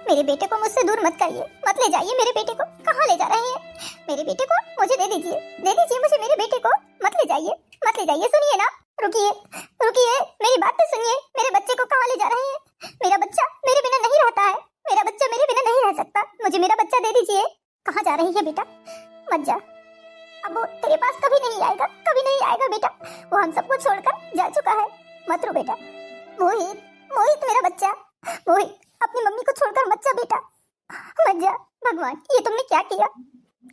मेरे बेटे को मुझसे दूर मत करिए, मत ले जाइए मेरे बेटे को। कहाँ ले जा रहे हैं मेरे बेटे को? मुझे दे दीजिए मुझे मेरे बेटे को। मत ले जाइए, मत ले जाइए। सुनिए ना, रुकिए रुकिए, मेरी बात तो सुनिए। मेरे बच्चे को कहाँ ले जा रहे हैं? मेरा बच्चा मेरे बिना नहीं रहता है, मेरा बच्चा मेरे बिना नहीं रह सकता। मुझे मेरा बच्चा दे दीजिए। कहाँ जा रही है बेटा? मत जा, अब वो तेरे पास कभी नहीं आएगा, कभी नहीं आएगा बेटा। वो हम सबको छोड़कर जा चुका है। मत रो बेटा। मोहित, मोहित मेरा बच्चा, मोहित अपनी मम्मी को छोड़कर मत जा बेटा, मत जा। भगवान, ये तुमने क्या किया?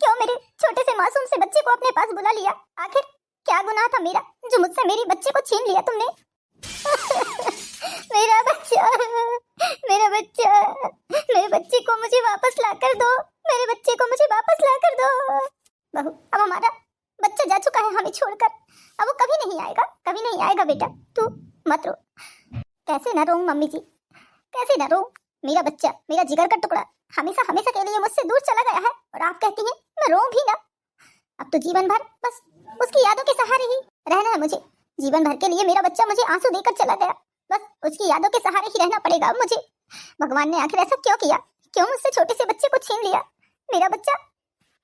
क्यों मेरे छोटे से मासूम से बच्चे को अपने पास बुला लिया? आखिर क्या गुनाह था मेरा जो मुझसे मेरे बच्चे को छीन लिया तुमने? मेरा बच्चा, मेरा बच्चा, मेरे बच्चे को मुझे वापस ला कर दो, मेरे बच्चे को मुझे वापस ला कर दो। बहू, अब हमारा बच्चा जा चुका है हमें छोड़कर, अब वो कभी नहीं आएगा, कभी नहीं आएगा बेटा। तू मत रो। कैसे ना रो मम्मी जी, कैसे ना रो? मेरा बच्चा, मेरा जिगर का टुकड़ा हमेशा हमेशा के लिए मुझसे दूर चला गया है और आप कहती हैं मैं रो भी ना? अब तो जीवन भर बस उसकी यादों के सहारे ही रहना है मुझे। जीवन भर के लिए मेरा बच्चा मुझे आंसू देकर चला गया, बस उसकी यादों के सहारे ही रहना पड़ेगा अब मुझे। भगवान ने आखिर ऐसा क्यों किया? क्यों मुझसे छोटे से बच्चे को छीन लिया? मेरा बच्चा,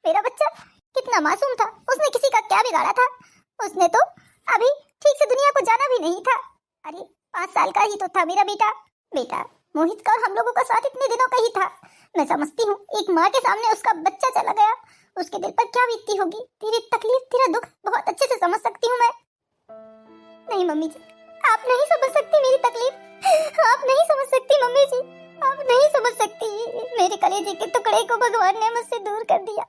मेरा बच्चा कितना मासूम था, उसने किसी का क्या बिगाड़ा था? उसने तो अभी ठीक से दुनिया को जाना भी नहीं था। अरे 5 साल का ही तो था मेरा बेटा। बेटा मोहित का और हम लोगों का साथ इतने दिनों का ही था। मैं समझती हूँ एक माँ के सामने उसका बच्चा चला गया, उसके दिल पर क्या बीतती होगी। तेरी तकलीफ, तेरा दुख बहुत अच्छे से समझ सकती हूँ मैं। नहीं मम्मी जी, आप नहीं समझ सकती मेरी तकलीफ, आप नहीं समझ सकती मम्मी जी, आप नहीं समझ सकती। मेरे कलेजे के टुकड़े को भगवान ने मुझसे दूर कर दिया,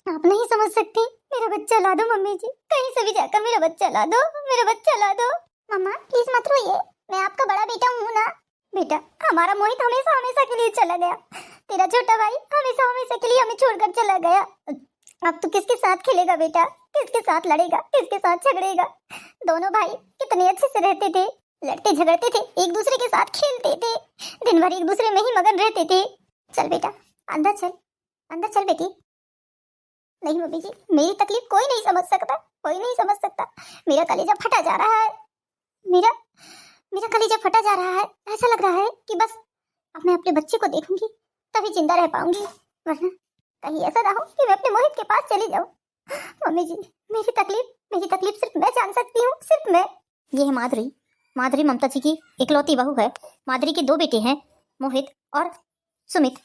आप नहीं समझ सकती। मेरा बच्चा ला दो मम्मी जी, कहीं से भी जाकर मेरा बच्चा ला दो, मेरा बच्चा ला दो। मम्मा प्लीज मत रोइए, मैं आपका बड़ा बेटा हूँ ना। बेटा हमारा मोहित हमेशा हमेशा के लिए चला गया, तेरा छोटा भाई हमेशा हमेशा के लिए हमें छोड़कर चला गया। अब तू किसके साथ खेलेगा बेटा? किसके साथ लड़ेगा, किसके साथ झगड़ेगा? दोनों भाई कितने अच्छे से रहते थे, लड़ते झगड़ते थे, एक दूसरे के साथ खेलते थे, दिन भर एक दूसरे में ही मगन रहते थे। चल बेटा अंदर चल, अंदर चल बेटी। नहीं मम्मी जी, मेरी तकलीफ कोई नहीं समझ सकता, कोई नहीं समझ सकता। मेरा कलेजा फटा जा रहा है, मेरा मेरा कलेजा फटा जा रहा है। ऐसा लग रहा है कि बस अब मैं अपने बच्चे को देखूंगी तभी जिंदा रह पाऊंगी, वरना कहीं ऐसा ना हो कि मैं अपने मोहित के पास चली जाऊं। मम्मी जी मेरी तकलीफ सिर्फ मैं जान सकती हूँ, सिर्फ मैं। ये है माधुरी, माधुरी ममता जी की इकलौती बहू है। माधुरी के 2 बेटे हैं, मोहित और सुमित।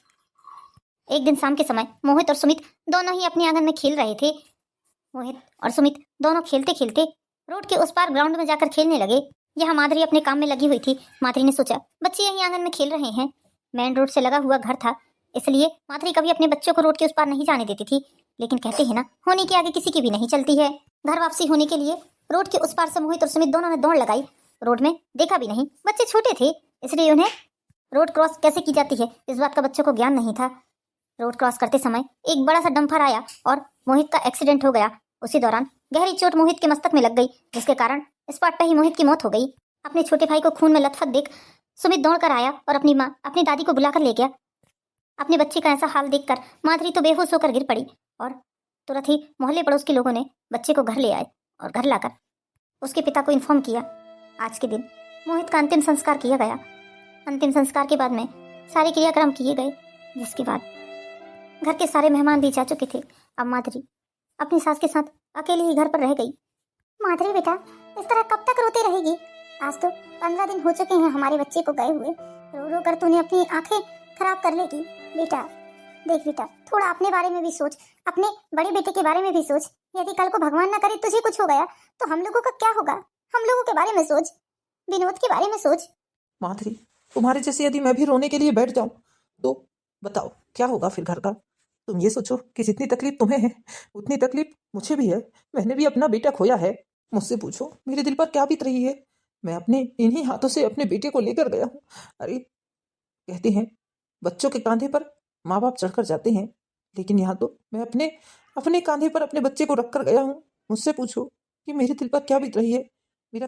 एक दिन शाम के समय मोहित और सुमित दोनों ही अपने आंगन में खेल रहे थे। मोहित और सुमित दोनों खेलते खेलते रोड के उस पार ग्राउंड में जाकर खेलने लगे। यहाँ माधुरी अपने काम में लगी हुई थी। माधुरी ने सोचा बच्चे यहीं आंगन में खेल रहे हैं, मेन रोड से लगा हुआ घर था, इसलिए माधुरी कभी अपने बच्चों को रोड के उस पार नहीं जाने देती थी। लेकिन कहते हैं ना, होने के आगे किसी की भी नहीं चलती है। घर वापसी होने के लिए रोड के उस पार से मोहित और सुमित दोनों ने दौड़ लगाई। रोड में देखा भी नहीं, बच्चे छोटे थे इसलिए उन्हें रोड क्रॉस कैसे की जाती है इस बात का बच्चों को ज्ञान नहीं था। रोड क्रॉस करते समय एक बड़ा सा डंपर आया और मोहित का एक्सीडेंट हो गया। उसी दौरान गहरी चोट मोहित के मस्तक में लग गई, जिसके कारण स्पॉट पर ही मोहित की मौत हो गई। अपने छोटे भाई को खून में लथपथ देख सुमित दौड़कर आया और अपनी माँ, अपनी दादी को बुलाकर ले गया। अपने बच्चे का ऐसा हाल देखकर माधुरी तो बेहोश होकर गिर पड़ी और तुरंत ही मोहल्ले पड़ोस के लोगों ने बच्चे को घर ले आए और घर लाकर उसके पिता को इन्फॉर्म किया। आज के दिन मोहित का अंतिम संस्कार किया गया। अंतिम संस्कार के बाद में सारे क्रियाक्रम किए गए, जिसके बाद घर के सारे मेहमान भी जा चुके थे। अब माधुरी अपनी सास के साथ अकेली ही घर पर रह गई। माधुरी बेटा इस तरह कब तक रोती रहेगी? आज तो 15 दिन हो चुके हैं हमारे बच्चे को गए हुए, रो रो कर तूने अपनी आंखें खराब कर लेगी। बेटा देख बेटा, थोड़ा अपने बारे में भी सोच, अपने बड़े बेटे के बारे में भी सोच। यदि कल को भगवान ना करे तुझे कुछ हो गया तो हम लोगों का क्या होगा? हम लोगों के बारे में सोच, विनोद के बारे में सोच। माधुरी तुम्हारे जैसे यदि मैं भी रोने के लिए बैठ जाऊं तो बताओ क्या होगा फिर घर का? तुम ये सोचो कि जितनी तकलीफ तुम्हें है उतनी तकलीफ मुझे भी है। मैंने भी अपना बेटा खोया है। मुझसे पूछो मेरे दिल पर क्या बीत रही है। मैं अपने इन्हीं हाथों से अपने बेटे को लेकर गया हूँ। अरे कहते हैं बच्चों के कांधे पर माँ बाप चढ़कर जाते हैं, लेकिन यहाँ तो मैं अपने अपने कांधे पर अपने बच्चे को रख कर गया हूँ। मुझसे पूछो कि मेरे दिल पर क्या बीत रही है। मेरा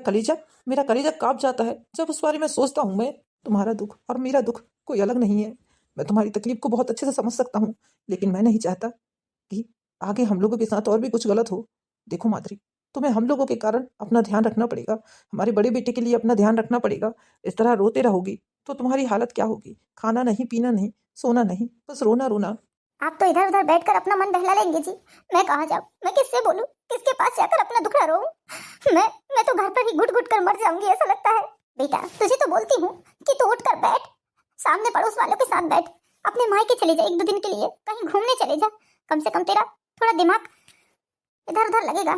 कलेजा कांप जाता है जब उस बारे में सोचता हूँ। मैं तुम्हारा दुख और मेरा दुख कोई अलग नहीं है। मैं तुम्हारी तकलीफ को बहुत अच्छे से समझ सकता हूँ, लेकिन मैं नहीं चाहता कि आगे हम लोगों के साथ और भी कुछ गलत हो। देखो माधुरी, तुम्हें हम लोगों के कारण अपना ध्यान रखना पड़ेगा, हमारे बड़े बेटे के लिए अपना ध्यान रखना पड़ेगा। इस तरह रोते रहोगी तो तुम्हारी हालत क्या होगी? खाना नहीं, पीना नहीं, सोना नहीं, बस रोना रोना। आप तो इधर उधर बैठकर अपना मन बहला लेंगे जी। मैं कहाँ जाऊँ, मैं किससे बोलूँ, किसके पास जाकर अपना दुखड़ा रोऊं? मैं तो घर पर ही घुट घुट कर मर जाऊंगी ऐसा लगता है। बेटा तुझे तो बोलती हूँ कि तू उठ कर बैठ, सामने पड़ोस वालों के साथ बैठ, अपने मायके चले जा 1-2 दिन के लिए, कहीं घूमने चले जा। कम से कम तेरा थोड़ा दिमाग इधर उधर लगेगा,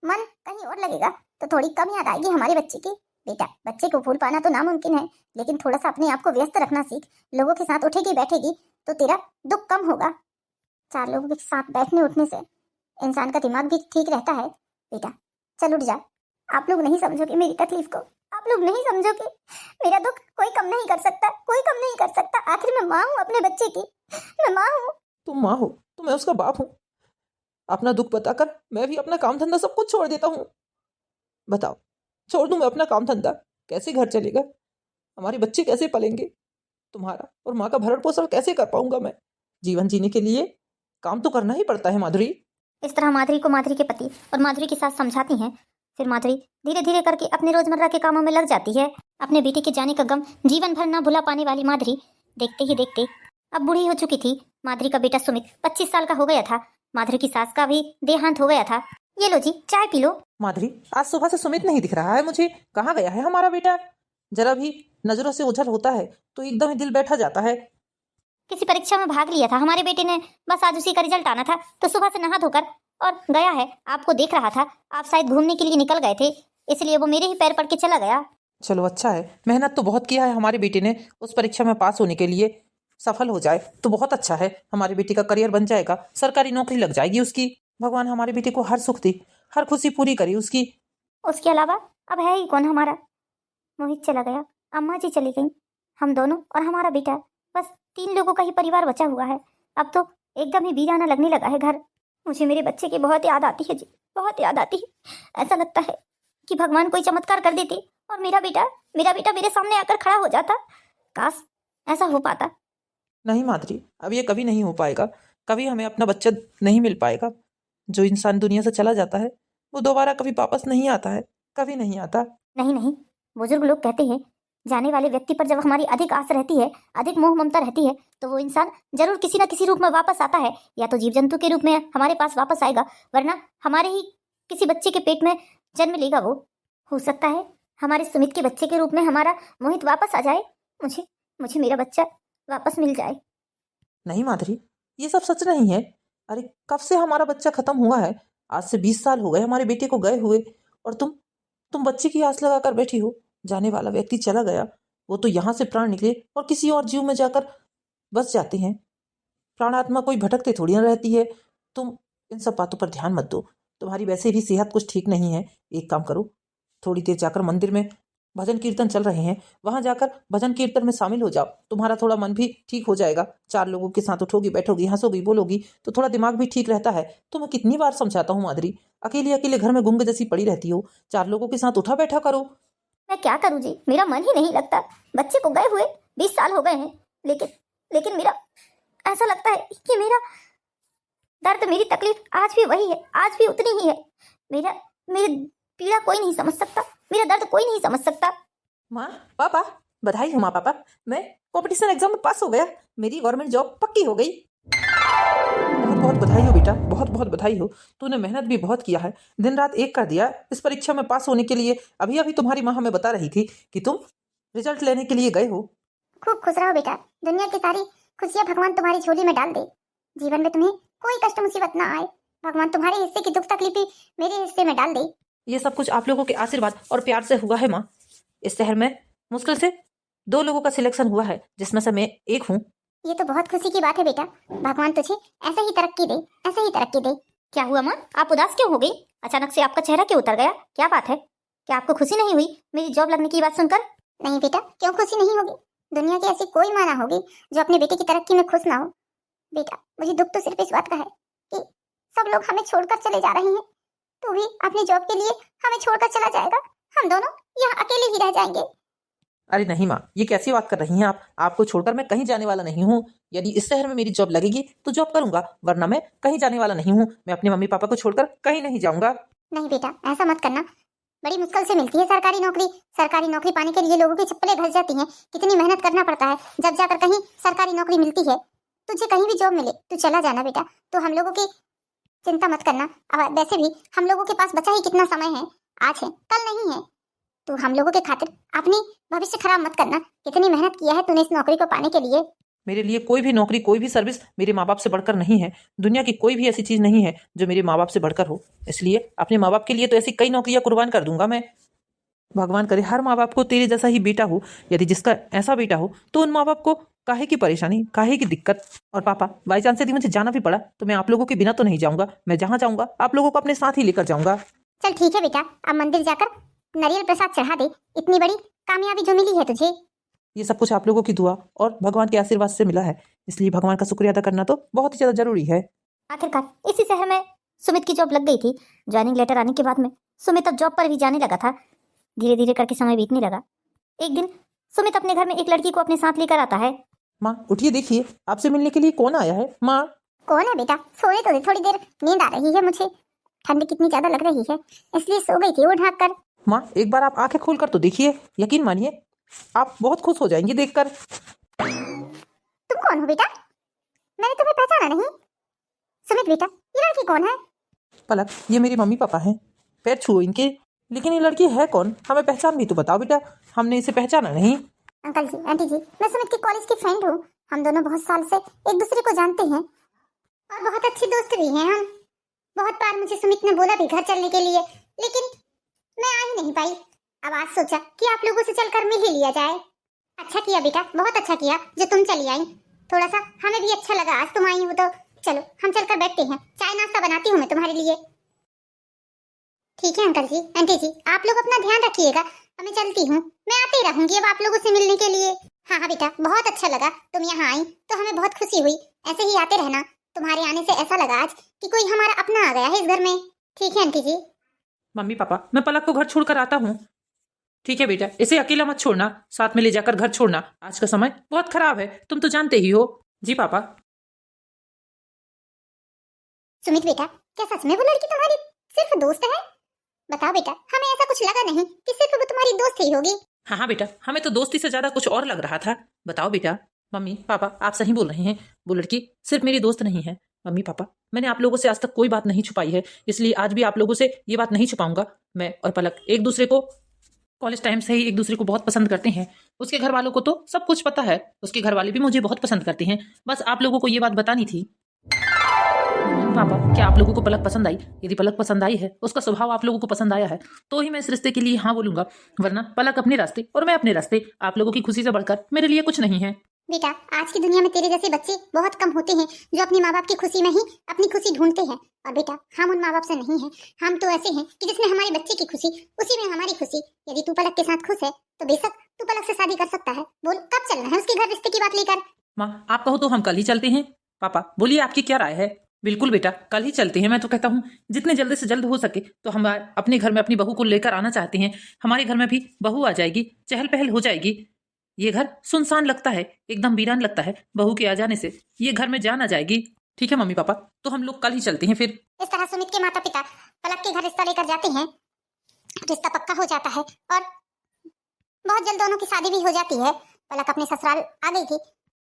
मन कहीं और लगेगा, तो थोड़ी कम याद आएगी हमारे बच्चे की। बेटा बच्चे को भूल पाना तो नामुमकिन है, लेकिन थोड़ा सा अपने आप को व्यस्त रखना सीख। लोगों के साथ उठेगी बैठेगी तो तेरा दुख कम होगा। 4 लोगों के साथ बैठने उठने से इंसान का दिमाग भी ठीक रहता है। बेटा चल उठ जा। आप लोग नहीं समझोगे मेरी तकलीफ को, आप लोग नहीं समझोगे मेरा दुख कोई कम नहीं कर सकता, कोई कम नहीं कर सकता। आखिर मैं माँ हूँ अपने बच्चे की, मैं माँ हूँ। तुम माँ हो तो मैं उसका बाप हूँ। अपना दुख बताकर मैं भी अपना काम धंधा सब कुछ छोड़ देता हूँ। बताओ, छोड़ दूं मैं अपना काम धंधा? कैसे घर चलेगा? हमारे बच्चे कैसे पलेंगे? तुम्हारा और माँ का भरण पोषण कैसे कर पाऊंगा मैं? जीवन जीने के लिए काम तो करना ही पड़ता है माधुरी। इस तरह माधुरी को माधुरी के पति और माधुरी की सास समझाती हैं। फिर माधुरी धीरे धीरे करके अपने रोजमर्रा के कामों में लग जाती है। अपने बेटे के जाने का गम जीवन भर ना भुला पाने वाली माधुरी देखते ही देखते अब बूढ़ी हो चुकी थी। माधुरी का बेटा सुमित 25 साल का हो गया था। माधुरी की सास का भी देहांत हो गया था। ये लो जी चाय पी लो। माधुरी, आज सुबह से सुमित नहीं दिख रहा है मुझे। कहाँ गया है हमारा बेटा? जरा भी नजरों से ओझल होता है तो एकदम ही दिल बैठा जाता है। किसी परीक्षा में भाग लिया था हमारे बेटे ने, बस आज उसी का रिजल्ट आना था तो सुबह से नहा धोकर और गया है। आपको देख रहा था, आप शायद घूमने के लिए निकल गए थे, इसलिए वो मेरे ही पैर पड़ के चला गया। चलो अच्छा है, मेहनत तो बहुत किया है हमारे बेटे ने उस परीक्षा में पास होने के लिए। सफल हो जाए तो बहुत अच्छा है, हमारे बेटे का करियर बन जाएगा, सरकारी नौकरी लग जाएगी उसकी। भगवान हमारे बेटे को हर सुख दे, हर खुशी पूरी करे उसकी। उसके अलावा अब है ही कौन हमारा। मोहित चला गया, अम्मा जी चली गई, हम दोनों और हमारा बेटा, बस 3 लोगों का ही परिवार बचा हुआ है। अब तो एकदम ही वीराना लगने लगा है घर। मुझे मेरे बच्चे की बहुत याद आती है जी, बहुत याद आती है। ऐसा लगता है कि भगवान कोई चमत्कार कर देते और मेरा बेटा मेरे सामने आकर खड़ा हो जाता। काश ऐसा हो पाता। नहीं माधुरी, अब ये कभी नहीं हो पाएगा। कभी हमें अपना बच्चा नहीं मिल पाएगा। जो इंसान दुनिया से चला जाता है वो दोबारा कभी वापस नहीं आता है, कभी नहीं आता। नहीं नहीं, बुजुर्ग लोग कहते हैं जाने वाले व्यक्ति पर जब हमारी अधिक आस रहती है, अधिक मोह ममता रहती है, तो वो इंसान जरूर किसी न किसी रूप में वापस आता है। या तो जीव जंतु के रूप में हमारे पास वापस आएगा, वरना हमारे ही किसी बच्चे के पेट में जन्म लेगा। वो हो सकता है हमारे सुमित के बच्चे के रूप में हमारा मोहित वापस आ जाए। मुझे मेरा बच्चा वापस मिल जाए। नहीं माधुरी, ये सब सच नहीं है। अरे कब से हमारा बच्चा खत्म हुआ है? आज से 20 साल हो गए हमारे बेटे को गए हुए, और तुम बच्चे की आस लगाकर बैठी हो। जाने वाला व्यक्ति चला गया, वो तो यहाँ से प्राण निकले और किसी और जीव में जाकर बस जाते हैं। प्राणात्मा कोई भटकते थोड़ी ना रहती है। तुम इन सब बातों पर ध्यान मत दो। तुम्हारी वैसे भी सेहत कुछ ठीक नहीं है। एक काम करो, थोड़ी देर जाकर मंदिर में भजन कीर्तन चल रहे हैं, वहां जाकर भजन कीर्तन में शामिल हो जाओ। तुम्हारा थोड़ा मन भी ठीक हो जाएगा। 4 लोगों के साथ उठोगी बैठोगी हंसोगी बोलोगी तो थोड़ा दिमाग भी ठीक रहता है। तो मैं कितनी बार समझाता हूँ माधुरी, अकेले अकेले घर में गुंग जैसी पड़ी रहती हो। 4 लोगों के साथ उठा बैठा करो। मैं क्या करूं जी, मेरा मन ही नहीं लगता। बच्चे को गए हुए 20 साल हो गए हैं, लेकिन मेरा ऐसा लगता है कि मेरा दर्द, मेरी तकलीफ आज भी वही है, आज भी उतनी ही है। मेरी पीड़ा कोई नहीं समझ सकता, मेरा दर्द कोई नहीं समझ सकता। माँ पापा, बधाई हो माँ पापा, मैं कंपटीशन एग्जाम में पास हो गया, मेरी गवर्नमेंट जॉब पक्की हो गई। बहुत बहुत बधाई हो बेटा, बहुत बहुत बधाई हो। तूने मेहनत भी बहुत किया है, दिन रात एक कर दिया इस परीक्षा में पास होने के लिए। अभी अभी तुम्हारी माँ हमें बता रही थी कि तुम रिजल्ट लेने के लिए गए हो। खूब खुश रहो बेटा, दुनिया की सारी खुशियां भगवान तुम्हारी झोली में डाल दे। जीवन में तुम्हें कोई कष्ट मुसीबत ना आए, भगवान तुम्हारे हिस्से की दुख तकलीफ भी मेरे हिस्से में डाल दे। ये सब कुछ आप लोगों के आशीर्वाद और प्यार से हुआ है माँ। इस शहर में मुश्किल से 2 लोगों का सिलेक्शन हुआ है, जिसमें से मैं एक हूँ। ये तो बहुत खुशी की बात है बेटा, भगवान तुझे ऐसे ही तरक्की दे, ऐसे ही तरक्की दे। क्या हुआ माँ, आप उदास क्यों हो गई? अचानक से आपका चेहरा क्यों उतर गया? क्या बात है? क्या आपको खुशी नहीं हुई मेरी जॉब लगने की बात सुनकर? नहीं बेटा, क्यों खुशी नहीं होगी? दुनिया की ऐसी कोई माँ ना होगी जो अपने बेटे की तरक्की में खुश ना हो। बेटा मुझे दुख तो सिर्फ इस बात का है कि सब लोग हमें छोड़कर चले जा रहे हैं। तू भी अपनी जॉब के लिए हमें छोड़कर चला जाएगा, हम दोनों यहाँ अकेले ही रह जाएंगे। अरे नहीं माँ, ये कैसी बात कर रही हैं आप? आपको छोड़कर मैं कहीं जाने वाला नहीं हूँ। यदि इस शहर में मेरी जॉब लगेगी तो जॉब करूंगा, वरना मैं कहीं जाने वाला नहीं हूँ। मैं अपने मम्मी पापा को छोड़कर कहीं नहीं जाऊंगा। नहीं बेटा, ऐसा मत करना। बड़ी मुश्किल से मिलती है सरकारी नौकरी। सरकारी नौकरी पाने के लिए लोगों की चप्पलें धंस जाती हैं, कितनी मेहनत करना पड़ता है जब जाकर कहीं सरकारी नौकरी मिलती है। तुझे कहीं भी जॉब मिले तू चला जाना बेटा, तो हम लोगों की चिंता मत करना। अब वैसे भी हम लोगों के पास बचा ही कितना समय है, आज है कल नहीं है। तो हम लोगों के खातिर अपनी भविष्य खराब मत करना। कितनी मेहनत किया है तूने इस नौकरी को पाने के लिए। मेरे लिए कोई भी नौकरी, कोई भी सर्विस मेरे माँ बाप से बढ़कर नहीं है। दुनिया की कोई भी ऐसी चीज़ नहीं है जो मेरे माँ बाप से बढ़कर हो। इसलिए अपने माँ बाप के लिए तो ऐसी कई नौकरियां कुर्बान कर दूंगा मैं। भगवान करे हर माँ बाप को तेरे जैसा ही बेटा हो। यदि जिसका ऐसा बेटा हो तो उन माँ बाप को काहे की परेशानी, काहे की दिक्कत। और पापा, बाई चांस यदि मुझे जाना भी पड़ा तो मैं आप लोगों के बिना तो नहीं जाऊंगा। मैं जहाँ जाऊंगा आप लोगों को अपने साथ ही लेकर जाऊंगा। चल ठीक है बेटा, अब मंदिर जाकर नारियल प्रसाद चढ़ा दे। इतनी बड़ी कामयाबी जो मिली है तुझे, ये सब कुछ आप लोगों की दुआ और भगवान के आशीर्वाद से मिला है, इसलिए भगवान का शुक्रिया अदा करना तो बहुत ही ज्यादा जरूरी है। आखिरकार इसी शहर में सुमित की जॉब लग गई थी। ज्वाइनिंग लेटर आने के बाद में सुमित अब जॉब पर भी जाने लगा था। धीरे धीरे करके समय बीतने लगा। एक दिन सुमित अपने घर में एक लड़की को अपने साथ लेकर आता है। माँ उठिए, देखिए आपसे मिलने के लिए कौन आया है। माँ। कौन है बेटा? सोने तो दे, थोड़ी देर नींद आ रही है मुझे, ठंड कितनी ज्यादा लग रही है इसलिए सो गई थी वो ढाक कर। माँ एक बार आप आंखें खोल कर तो देखिए, यकीन मानिए आप बहुत खुश हो जाएंगे देखकर। तुम कौन हो बेटा? मैंने तुम्हें पहचाना नहीं। सुमित बेटा, ये लड़की कौन है? पलक, ये मेरे मम्मी पापा हैं। पैर छुओ इनके। लेकिन ये लड़की है कौन, हमें पहचान भी तो बताओ बेटा, हमने इसे पहचाना नहीं। अंकल जी, आंटी जी, मैं सुमित की कॉलेज की फ्रेंड हूँ। हम दोनों बहुत साल से एक दूसरे को जानते हैं और बहुत अच्छी दोस्त भी हैं हम। बहुत बार मुझे सुमित ने बोला भी घर चलने के लिए, लेकिन मैं आ ही नहीं पाई। अब आज सोचा कि आप लोगों से चलकर मिल ही लिया जाए। अच्छा किया बेटा, बहुत अच्छा किया जो तुम चली आई। थोड़ा सा हमें भी अच्छा लगा आज तुम आई हो तो। चलो हम चलकर बैठते हैं, चाय नाश्ता बनाती हूँ मैं तुम्हारे लिए। ठीक है अंकल जी, आंटी जी, आप लोग अपना ध्यान रखिएगा। मैं चलती हूँ, मैं आती रहूंगी अब आप लोगों से मिलने के लिए। हाँ हाँ बेटा, बहुत अच्छा लगा तुम यहाँ आई तो हमें बहुत खुशी हुई। ऐसे ही आते रहना। तुम्हारे आने से ऐसा लगा आज कि कोई हमारा अपना आ गया है इस घर में। ठीक है आंटी जी। मम्मी पापा, मैं पलक को घर छोड़कर आता हूँ। ठीक है बेटा, इसे अकेला मत छोड़ना, साथ में ले जाकर घर छोड़ना। आज का समय बहुत खराब है, तुम तो जानते ही हो। जी पापा। सुमित बेटा, क्या सच में वो लड़की तुम्हारी सिर्फ दोस्त है? बताओ बेटा, हमें ऐसा कुछ लगा नहीं कि सिर्फ वो तुम्हारी दोस्त ही होगी। हाँ हाँ बेटा, हमें तो दोस्ती से ज्यादा कुछ और लग रहा था। बताओ बेटा। मम्मी पापा, आप सही बोल रहे हैं, वो लड़की सिर्फ मेरी दोस्त नहीं है। मम्मी पापा, मैंने आप लोगों से आज तक कोई बात नहीं छुपाई है, इसलिए आज भी आप लोगों से ये बात नहीं छुपाऊंगा। मैं और पलक एक दूसरे को कॉलेज टाइम से ही एक दूसरे को बहुत पसंद करते हैं। उसके घर वालों को तो सब कुछ पता है, उसके घर वाले भी मुझे बहुत पसंद करते हैं। बस आप लोगों को ये बात बतानी थी। पापा, क्या आप लोगों को पलक पसंद आई? यदि पलक पसंद आई है, उसका स्वभाव आप लोगों को पसंद आया है, तो ही मैं इस रिश्ते के लिए हाँ बोलूंगा, वरना पलक अपने रास्ते और मैं अपने रास्ते। आप लोगों की खुशी से बढ़कर मेरे लिए कुछ नहीं है। बेटा, आज की दुनिया में तेरे जैसे बच्चे बहुत कम होते हैं जो अपने माँ बाप की खुशी में ही अपनी खुशी ढूंढते हैं। और बेटा, हम उन माँ बाप से नहीं हैं, हम तो ऐसे हैं कि जिसमें हमारे बच्चे की खुशी उसी में हमारी खुशी। यदि तू पलक के साथ खुश है तो बेशक तू पलक से शादी कर सकता है। बोल, कब चलना है उसके घर रिश्ते की बात लेकर? माँ, आप कहो तो हम कल ही चलते हैं। पापा बोलिए, आपकी क्या राय है? बिल्कुल बेटा, कल ही चलते हैं। मैं तो कहता हूँ जितने जल्दी से जल्द हो सके तो हम अपने घर में अपनी बहू को लेकर आना चाहते हैं। हमारे घर में भी बहू आ जाएगी, चहल पहल हो जाएगी। ये घर सुनसान लगता है, एकदम वीरान लगता है। बहू के आ जाने से ये घर में जान आ जाएगी। ठीक है मम्मी पापा, तो हम लोग कल ही चलते हैं फिर। इस तरह सुमित के माता पिता पलक के घर रिश्ता लेकर जाते हैं। रिश्ता पक्का हो जाता है और बहुत जल्द दोनों की शादी भी हो जाती है। पलक अपने ससुराल आ गई थी।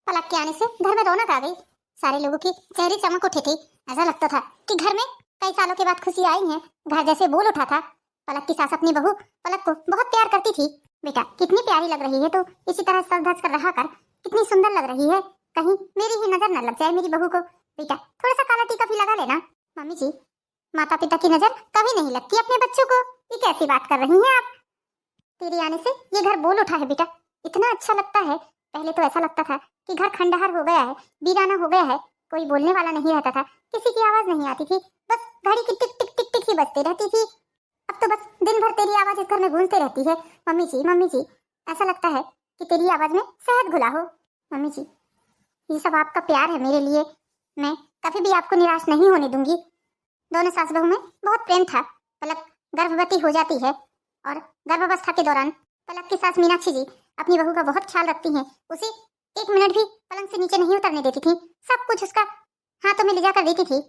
पलक के आने से घर में रौनक आ गई। सारे लोगों की चेहरे चमक उठे थे। ऐसा लगता था कि घर में कई सालों के बाद खुशी आई है। घर जैसे बोल उठा था। पलक की सास अपनी बहू पलक को बहुत प्यार करती थी। बेटा, कितनी प्यारी लग रही है तू, इसी तरह सज धज कर रहा कर। कितनी सुंदर लग रही है, कहीं मेरी ही नजर न लग जाए मेरी बहू को। बेटा, थोड़ा सा काला टीका भी लगा लेना। मम्मी जी, माता पिता की नजर कभी नहीं लगती अपने बच्चों को। ये कैसी बात कर रही हैं आप? तेरे आने से ये घर बोल उठा है बेटा, इतना अच्छा लगता है। पहले तो ऐसा लगता था कि घर खंडहर हो गया है, वीराना हो गया है, कोई बोलने वाला नहीं रहता था, किसी की आवाज नहीं आती थी, बस घड़ी की टिक टिक टिक टिक ही बजती रहती थी। अब तो बस दिन भर तेरी आवाज इस घर में गूंजती रहती है। मम्मी जी, ऐसा लगता है कि तेरी आवाज में शहद घुला हो। मम्मी जी, ये सब आपका प्यार है मेरे लिए, मैं कभी भी आपको निराश नहीं होने दूंगी। दोनों सास बहू में बहुत प्रेम था। पलक गर्भवती हो जाती है और गर्भावस्था के दौरान पलक की सास मीनाक्षी जी अपनी बहू का बहुत ख्याल रखती हैं। उसे एक मिनट भी पलंग से नीचे नहीं उतरने देती थी। सब कुछ उसका हाथों में ले जाकर देती थी।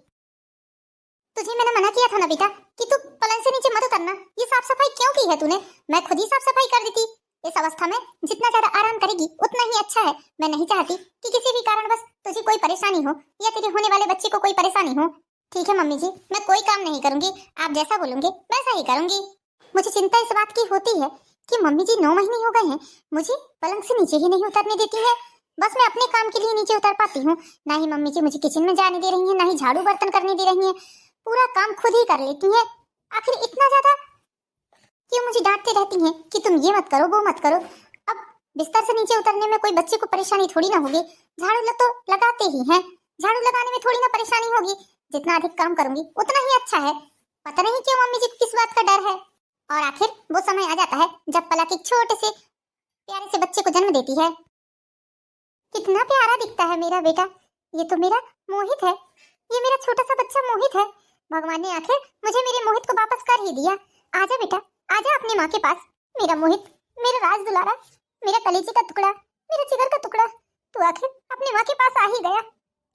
तुझे मैंने मना किया था ना बेटा कि तू पलंग से नीचे मत उतरना। ये साफ सफाई क्यों की है तूने? मैं खुद ही साफ सफाई कर दी थी। इस अवस्था में जितना ज्यादा आराम करेगी उतना ही अच्छा है। मैं नहीं चाहती कि किसी भी कारणवश तुझे कोई परेशानी हो या तेरे होने वाले बच्चे को कोई परेशानी हो। ठीक है मम्मी जी, मैं कोई काम नहीं करूंगी, आप जैसा बोलोगे वैसा ही करूंगी। मुझे चिंता इस बात की होती है कि मम्मी जी 9 महीने हो गए हैं, मुझे पलंग से नीचे ही नहीं उतरने देती है। बस मैं अपने काम के लिए नीचे उतर पाती हूँ। ना ही मम्मी जी मुझे किचन में जाने दे रही है, ना ही झाड़ू बर्तन करने दे रही है। पूरा काम खुद ही कर लेती है। आखिर इतना ज्यादा क्यों मुझे डांटते रहती हैं कि तुम ये मत करो वो मत करो। अब बिस्तर से नीचे उतरने में कोई बच्चे को परेशानी थोड़ी ना होगी। झाड़ू तो लगाते ही हैं, झाड़ू लगाने में थोड़ी ना परेशानी होगी। जितना अधिक काम करूंगी उतना ही अच्छा है। पता नहीं क्यों मम्मी जी को किस बात का डर है। और आखिर वो समय आ जाता है जब पलक एक छोटे से प्यारे से बच्चे को जन्म देती है। कितना प्यारा दिखता है मेरा बेटा। ये तो मेरा मोहित है, ये मेरा छोटा सा बच्चा मोहित है। भगवान ने आखिर मुझे मेरे मोहित को वापस कर ही दिया। आजा बेटा, आजा अपनी माँ के पास। मेरा मोहित, मेरा राज दुलारा, मेरा कलेजी का टुकड़ा, मेरा जिगर का टुकड़ा, तू आखिर अपनी माँ के पास आ ही गया।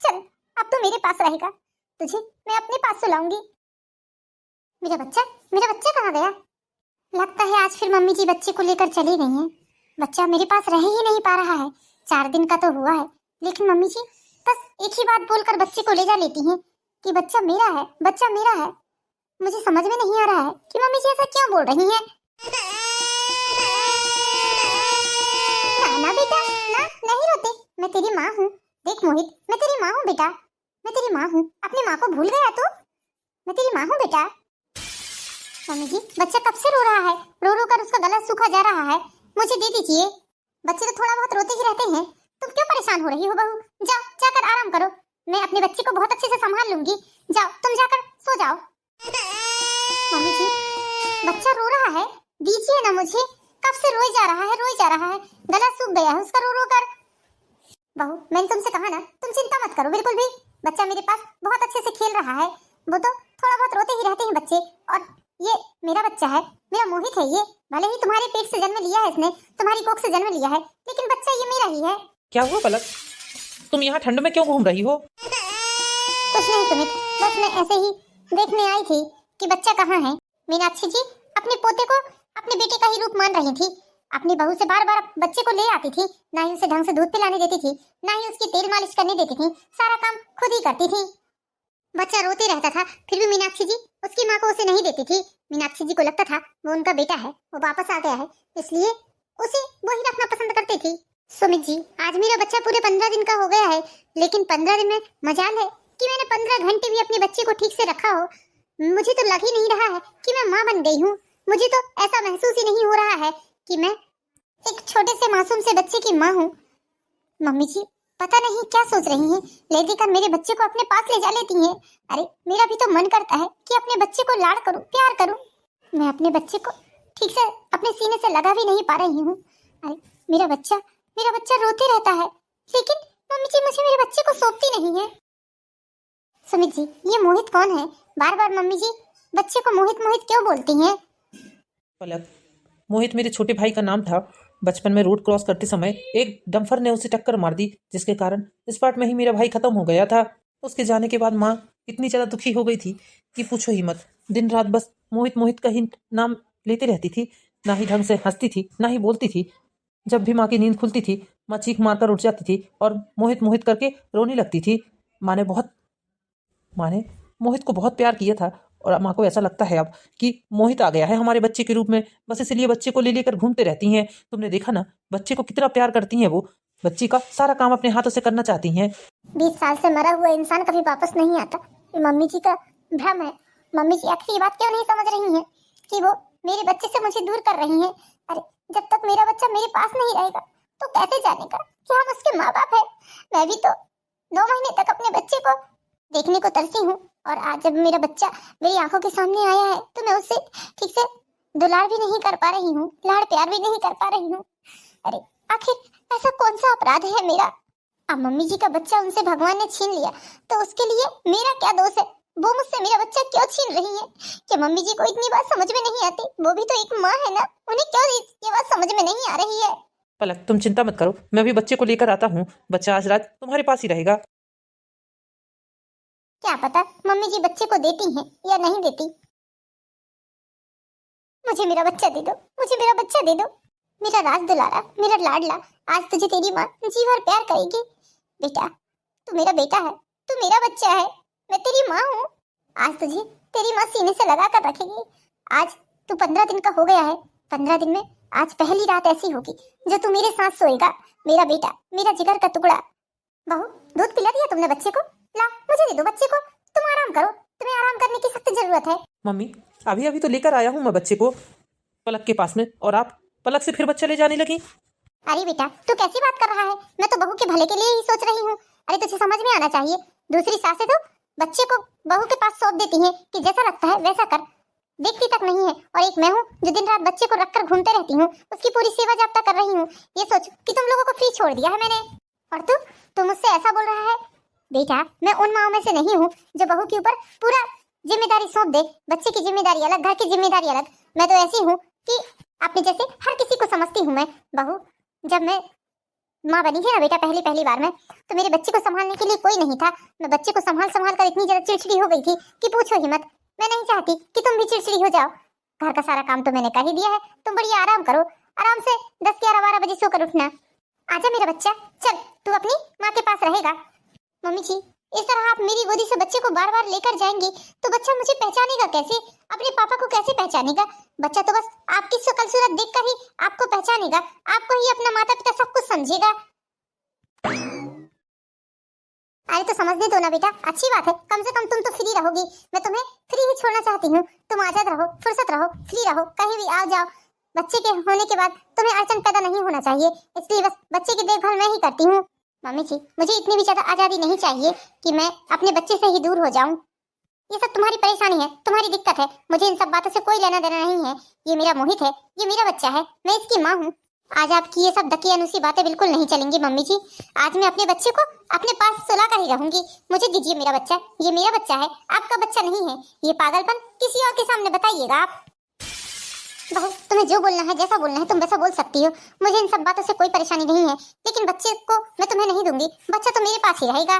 चल अब तो मेरे पास रहेगा, तुझे मैं अपने पास सुलाऊंगी। मेरा बच्चा कहाँ गया? लगता है आज फिर मम्मी जी बच्चे को लेकर चली गई हैं। बच्चा मेरे पास रह ही नहीं पा रहा है। 4 दिन का तो हुआ है, लेकिन मम्मी जी बस एक ही बात बोलकर बच्चे को ले जा लेती हैं कि बच्चा मेरा है, बच्चा मेरा है। मुझे समझ में नहीं आ रहा है कि मम्मी जी ऐसा क्यों बोल रही हैं। ना बेटा ना, नहीं रोते, मैं तेरी माँ हूँ। देख मोहित, मैं तेरी माँ हूँ बेटा, मैं तेरी माँ हूँ। अपनी माँ को भूल गया तो? मैं तेरी माँ हूँ बेटा। मम्मी जी बच्चा कब से रो रहा है, रो रो कर उसका गला सूखा जा रहा है, मुझे दे दीजिए। बच्चे तो थोड़ा बहुत रोते ही रहते हैं, तुम क्यों परेशान हो रही हो बहू? जाओ जाकर आराम करो, मैं अपने बच्चे को बहुत अच्छे से संभाल लूंगी। जाओ तुम जाकर सो जाओ। मम्मी जी बच्चा रो रहा है, दीजिए ना मुझे। कब से रोई जा रहा है, रोई जा रहा है, गला सूख गया है उसका रो रो कर। बहू मैंने तुमसे कहा ना, तुम चिंता मत करो बिल्कुल भी। बच्चा मेरे पास बहुत अच्छे से खेल रहा है। वो तो थोड़ा बहुत रोते ही रहते हैं बच्चे। और ये मेरा बच्चा है, मेरा मोहित है। ये भले ही तुम्हारे पेट से जन्म लिया है इसने, तुम्हारी कोख से जन्म लिया है, लेकिन बच्चा ये मेरा ही है। क्या हुआ पलक, तुम यहाँ ठंड में क्यों घूम रही हो? कुछ नहीं सुमित, बस मैं ऐसे ही देखने आई थी कि बच्चा कहाँ है। मीनाक्षी जी अपने पोते को अपने बेटे का ही रूप मान रही थी। अपनी बहू से बार बार बच्चे को ले आती थी, ना ही उसे ढंग से दूध पिलाने देती थी, ना ही उसकी तेल मालिश करने देती थी। सारा काम खुद ही करती थी। बच्चा रोते रहता था, फिर भी मीनाक्षी जी उसकी माँ को उसे नहीं देती थी। मीनाक्षी जी को लगता था वो उनका बेटा है, वो वापस आ गया है, इसलिए उसे वो ही रखना पसंद करती थी। सुमित जी आज मेरा बच्चा पूरे 15 दिन का हो गया है, लेकिन 15 दिन में मजाल है कि मैंने 15 घंटे भी अपने बच्चे को ठीक से रखा हो। मुझे तो लग ही नहीं रहा है कि मैं माँ बन गई हूँ। मुझे तो ऐसा महसूस ही नहीं हो रहा है कि मैं एक छोटे से मासूम से बच्चे की माँ हूँ। मम्मी जी पता नहीं क्या सोच रही हैं, ले देकर मेरे बच्चे को अपने पास ले जा लेती हैं। अरे मेरा भी तो मन करता है कि अपने बच्चे को लाड़ करूं, प्यार करूं। मैं अपने बच्चे को ठीक से अपने सीने से लगा भी नहीं पा रही हूँ। अरे मेरा बच्चा रोते रहता है, लेकिन मम्मी जी मुझे मेरे बच्चे को सौंपती नहीं है। सुमित जी ये मोहित कौन है? बार बार मम्मी जी बच्चे को मोहित मोहित क्यों बोलती हैं? पलक, मोहित मेरे छोटे भाई का नाम था। बचपन में रोड क्रॉस करते समय एक डंफर ने उसे टक्कर मार दी, जिसके कारण इस पार्ट में ही मेरा भाई खत्म हो गया था। उसके जाने के बाद माँ इतनी ज़्यादा दुखी हो गई थी कि पूछो ही मत। दिन रात बस मोहित मोहित का ही नाम लेती रहती थी, ना ही ढंग से हंसती थी ना ही बोलती थी। जब भी माँ की नींद खुलती थी माँ चीख मारकर उठ जाती थी और मोहित मोहित करके रोने लगती थी। माँ ने मोहित को बहुत प्यार किया था और माँ को ऐसा लगता है अब कि मोहित आ गया है हमारे बच्चे के रूप में, बस इसलिए बच्चे को ले लेकर घूमते रहती हैं। तुमने देखा ना बच्चे को कितना प्यार करती हैं वो, बच्ची का सारा काम अपने हाथों से करना चाहती हैं। 20 साल से मरा हुआ इंसान कभी वापस नहीं आता, ये मम्मी जी का भ्रम है। मम्मी जी आखिर ये बात क्यों नहीं समझ रही हैं कि वो मेरे बच्चे से मुझे दूर कर रही हैं। अरे जब तक मेरा बच्चा मेरे पास नहीं रहेगा तो कैसे जानेगा कि हम उसके माँ बाप है। मैं भी तो 9 महीने तक अपने बच्चे को देखने को तरसी हूँ, और आज जब मेरा बच्चा मेरी आंखों के सामने आया है तो मैं उससे ठीक से दुलार भी नहीं कर पा रही हूँ, लाड़ प्यार भी नहीं कर पा रही हूँ। अरे आखिर ऐसा कौन सा अपराध है मेरा? अब मम्मी जी का बच्चा उनसे भगवान ने छीन लिया तो उसके लिए मेरा क्या दोष है? वो मुझसे मेरा बच्चा क्यों छीन रही है? कि मम्मी जी को इतनी बात समझ में नहीं आती? वो भी तो एक माँ है ना, उन्हें क्यों ये बात समझ में नहीं आ रही है? पलक तुम चिंता मत करो, मैं भी बच्चे को लेकर आता हूँ। बच्चा आज रात तुम्हारे पास ही रहेगा। क्या पता मम्मी जी बच्चे को देती हैं या नहीं देती। मुझे मेरा बच्चा दे दो, मुझे मेरा बच्चा दे दो, मेरा राज दुलारा, मेरा लाडला। आज तुझे तेरी माँ जी भर प्यार करेगी। बेटा, तू मेरा बेटा है, तू मेरा बच्चा है, मैं तेरी माँ हूँ। आज तुझे तेरी माँ सीने से लगा कर रखेगी। आज तू 15 दिन का हो गया है, 15 दिन में आज पहली रात ऐसी होगी जो तू मेरे साथ सोएगा। मेरा बेटा, मेरा जिगर का टुकड़ा। बहू, दूध पिला दिया तुमने बच्चे को? ला, मुझे दे दो बच्चे को। तुम आराम करो, तुम्हें आराम करने की सख्त जरूरत है। मम्मी, अभी अभी तो लेकर आया हूँ मैं बच्चे को पलक के पास में, और आप पलक से फिर बच्चा ले जाने लगी। अरे बेटा, तू कैसी बात कर रहा है? मैं तो बहू के भले के लिए ही सोच रही हूँ। अरे तुझे समझ में आना चाहिए, दूसरी सासें तो बच्चे को बहू के पास सौंप देती हैं कि जैसा लगता है वैसा कर, देखती तक नहीं है। और एक मैं हूँ जो दिन रात बच्चे को रखकर घूमते रहती हूँ, उसकी पूरी सेवा जाप्ता कर रही हूँ। ये सोच कि तुम लोगों को फ्री छोड़ दिया है मैंने, और तू मुझसे ऐसा बोल रहा है? बेटा, मैं उन माओ में से नहीं हूँ जो बहू के ऊपर पूरा जिम्मेदारी सौंप दे। बच्चे की जिम्मेदारी अलग, घर की जिम्मेदारी अलग। मैं तो ऐसी हूँ कि अपने जैसे हर किसी को समझती हूँ मैं। बहू, जब मैं माँ बनी थी ना बेटा पहली बार में, तो मेरे बच्चे को संभालने के लिए कोई नहीं था। मैं बच्चे को संभाल कर इतनी ज्यादा चिड़चिड़ी हो गई थी कि पूछो ही मत। मैं नहीं चाहती कि तुम भी चिड़चिड़ी हो जाओ। घर का सारा काम तो मैंने कर ही दिया है, तुम बढ़िया आराम करो। आराम से 10, 11, 12 बजे सोकर उठना। आजा मेरा बच्चा, चल तू अपनी माँ के पास रहेगा। मम्मी जी, इस तरह आप मेरी गोदी से बच्चे को बार बार लेकर जाएंगी तो बच्चा मुझे पहचानेगा कैसे? अपने पापा को कैसे पहचानेगा? बच्चा तो बस आपकी शक्ल सूरत देखकर ही आपको पहचानेगा, आपको ही अपना माता पिता सब कुछ समझेगा। अरे तो समझने दो ना बेटा, अच्छी बात है, कम से कम तुम तो फ्री रहोगी। मैं तुम्हें फ्री ही छोड़ना चाहती हूँ। तुम आजाद रहो, फुर्सत रहो, फ्री रहो, कहीं भी आओ जाओ। बच्चे के होने के बाद तुम्हें अड़चन पैदा नहीं होना चाहिए, इसलिए बस बच्चे की देखभाल मैं ही करती हूँ। मम्मी जी, मुझे इतनी भी ज्यादा आजादी नहीं चाहिए कि मैं अपने बच्चे से ही दूर हो जाऊं। ये सब तुम्हारी परेशानी है, तुम्हारी दिक्कत है, मुझे इन सब बातों से कोई लेना देना नहीं है। ये मेरा मोहित है, ये मेरा बच्चा है, मैं इसकी माँ हूँ। आज आपकी ये सब दकियानुसी बातें बिल्कुल नहीं चलेंगी मम्मी जी। आज मैं अपने बच्चे को अपने पास सुला कर ही रहूंगी। मुझे दीजिए मेरा बच्चा, ये मेरा बच्चा है, आपका बच्चा नहीं है। ये पागलपन किसी और के सामने बताइएगा आप। बहू, तुम्हें जो बोलना है, जैसा बोलना है तुम वैसा बोल सकती हो, मुझे इन सब बातों से कोई परेशानी नहीं है। लेकिन बच्चे को मैं तुम्हें नहीं दूंगी, बच्चा तो मेरे पास ही रहेगा।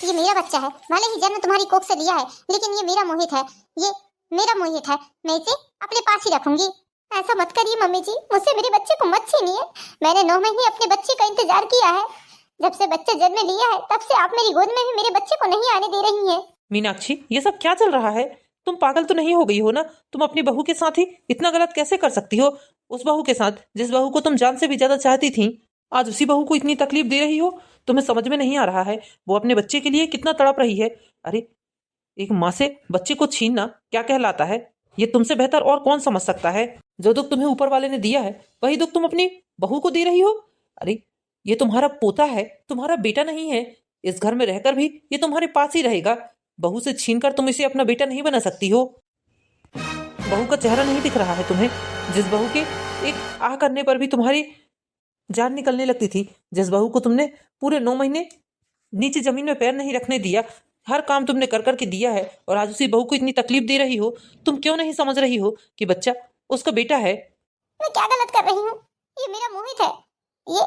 ये मेरा बच्चा है, भले ही जन्म तुम्हारी कोख से लिया है, लेकिन ये मेरा मोहित है, ये मेरा मोहित है, मैं इसे अपने पास ही रखूंगी। ऐसा मत करिए मम्मी जी, मुझसे मेरे बच्चे को मत छीनिए। मैंने 9 महीने अपने बच्चे का इंतजार किया है। जब से बच्चा जन्म लिया है तब से आप मेरी गोद में भी मेरे बच्चे को नहीं आने दे रही हैं। मीनाक्षी, ये सब क्या चल रहा है? तुम पागल तो नहीं हो गई हो ना? तुम अपनी बहू के साथ ही इतना गलत कैसे कर सकती हो? उस बहू के साथ जिस बहू को तुम जान से भी ज्यादा चाहती थी, आज उसी बहू को इतनी तकलीफ दे रही हो। तुम्हें समझ में नहीं आ रहा है वो अपने बच्चे के लिए कितना तड़प रही है? अरे, एक माँ से बच्चे को छीनना क्या कहलाता है? ये तुमसे बेहतर और कौन समझ सकता है? जो दुख तुम्हें ऊपर वाले ने दिया है वही दुख तुम अपनी बहू को दे रही हो। अरे, ये तुम्हारा पोता है, तुम्हारा बेटा नहीं है। इस घर में रहकर भी ये तुम्हारे पास ही रहेगा। बहू से छीनकर तुम इसे अपना बेटा नहीं बना सकती हो। बहू का चेहरा नहीं दिख रहा है तुम्हें? जिस बहू के एक आह करने पर भी तुम्हारी जान निकलने लगती थी, जिस बहू को तुमने पूरे 9 महीने नीचे जमीन में पैर नहीं रखने दिया, हर काम तुमने कर करके दिया है, और आज उसी बहू को इतनी तकलीफ दे रही हो। तुम क्यों नहीं समझ रही हो कि बच्चा उसका बेटा है? मैं क्या गलत कर रही हूँ? ये मेरा मोहित है, ये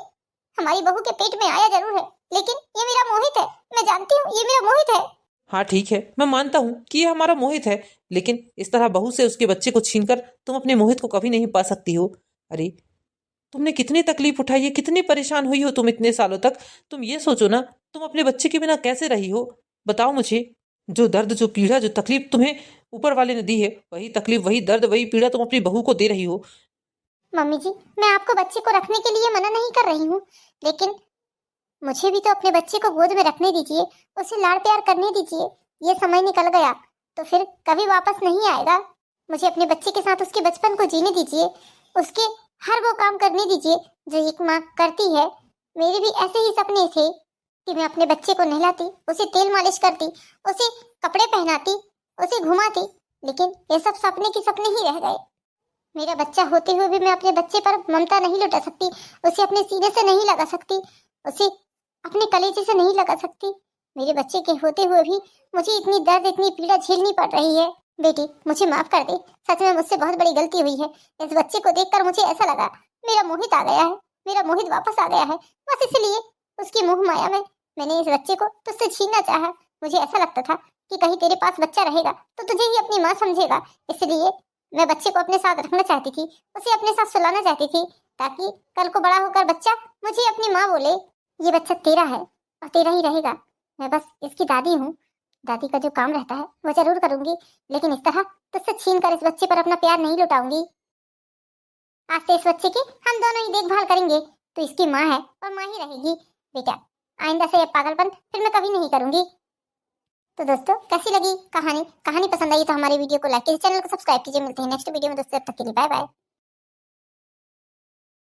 हमारी बहू के पेट में आया जरूर है, लेकिन ये मेरा मोहित है। मैं जानती हूँ ये मेरा मोहित है। हाँ ठीक है, मैं मानता हूँ कि ये हमारा मोहित है, लेकिन इस तरह बहू से उसके बच्चे को छीनकर तुम अपने मोहित को कभी नहीं पा सकती हो। अरे, तुमने कितनी तकलीफ उठाई है, कितनी परेशान हुई हो तुम इतने सालों तक। तुम ये सोचो ना, तुम अपने बच्चे के बिना कैसे रही हो? बताओ मुझे। जो दर्द, जो पीड़ा, जो तकलीफ तुम्हें ऊपर वाले ने दी है, वही तकलीफ, वही दर्द, वही पीड़ा तुम अपनी बहू को दे रही हो। मम्मी जी, मैं आपको बच्चे को रखने के लिए मना नहीं कर रही हूँ, लेकिन मुझे भी तो अपने बच्चे को गोद में रखने दीजिए, उसे लाड़ प्यार करने दीजिए। ये समय निकल गया तो फिर कभी वापस नहीं आएगा। मुझे अपने बच्चे के साथ उसके बचपन को जीने दीजिए, उसके हर वो काम करने दीजिए जो एक माँ करती है। मेरे भी ऐसे ही सपने थे कि मैं अपने बच्चे को नहलाती, उसे तेल मालिश करती, उसे कपड़े पहनाती, उसे घुमाती, लेकिन ये सब सपने के सपने ही रह गए। मेरा बच्चा होते हुए भी मैं अपने बच्चे पर ममता नहीं लुटा सकती, उसे अपने सीने से नहीं लगा सकती, उसे अपने कलेजे से नहीं लगा सकती। मेरे बच्चे के होते हुए भी मुझे इतनी दर्द, इतनी पीड़ा झेलनी पड़ रही है। बेटी, मुझे माफ कर दे, सच में मुझसे बहुत बड़ी गलती हुई है। इस बच्चे को देखकर मुझे ऐसा लगा मेरा मोहित आ गया है, मेरा मोहित वापस आ गया है। बस इसलिए उसकी मोह माया में मैंने इस बच्चे को तुझसे छीनना चाहा, मुझे ऐसा लगता था कि कहीं तेरे पास बच्चा रहेगा तो तुझे ही अपनी माँ समझेगा, इसलिए मैं बच्चे को अपने साथ रखना चाहती थी, उसे अपने साथ सुलाना चाहती थी, ताकि कल को बड़ा होकर बच्चा मुझे अपनी माँ बोले। ये बच्चा तेरा है और तेरा ही रहेगा। मैं बस इसकी दादी हूँ, दादी का जो काम रहता है वो जरूर करूंगी, लेकिन इस तरह तुझसे छीन कर इस बच्चे पर अपना प्यार नहीं लुटाऊंगी। आज से इस बच्चे की हम दोनों ही देखभाल करेंगे। तो इसकी माँ है और माँ ही रहेगी। बेटा, आइंदा से ये पागलपन फिर मैं कभी नहीं करूंगी। तो दोस्तों, कैसी लगी कहानी? कहानी पसंद आई तो हमारे वीडियो को लाइक कीजिए, चैनल को सब्सक्राइब कीजिए। मिलते हैं नेक्स्ट वीडियो में दोस्तों, तब तक के लिए बाय बाय।